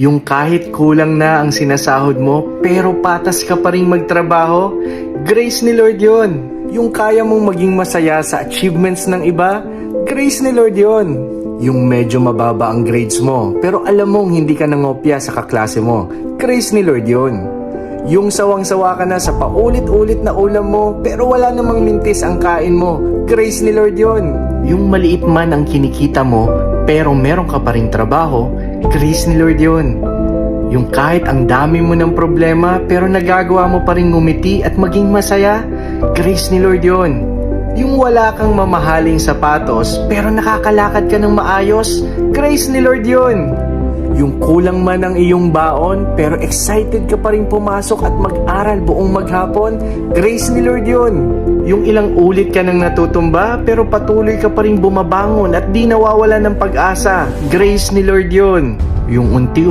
Yung kahit kulang na ang sinasahod mo, pero patas ka pa rin magtrabaho, grace ni Lord yon. Yung kaya mong maging masaya sa achievements ng iba, grace ni Lord yon. Yung medyo mababa ang grades mo, pero alam mong hindi ka nangopya sa kaklase mo, grace ni Lord yon. Yung sawang-sawa ka na sa paulit-ulit na ulam mo, pero wala namang mintis ang kain mo, grace ni Lord yon. Yung maliit man ang kinikita mo, pero meron ka pa ring trabaho, grace ni Lord yun. Yung kahit ang dami mo ng problema, pero nagagawa mo pa rin ngumiti at maging masaya, grace ni Lord yun. Yung wala kang mamahaling sapatos, pero nakakalakad ka ng maayos, grace ni Lord yun. Yung kulang man ang iyong baon, pero excited ka pa rin pumasok at mag-aral buong maghapon, grace ni Lord yun. Yung ilang ulit ka nang natutumba, pero patuloy ka pa rin bumabangon at di nawawala ng pag-asa, grace ni Lord yun. Yung unti-unti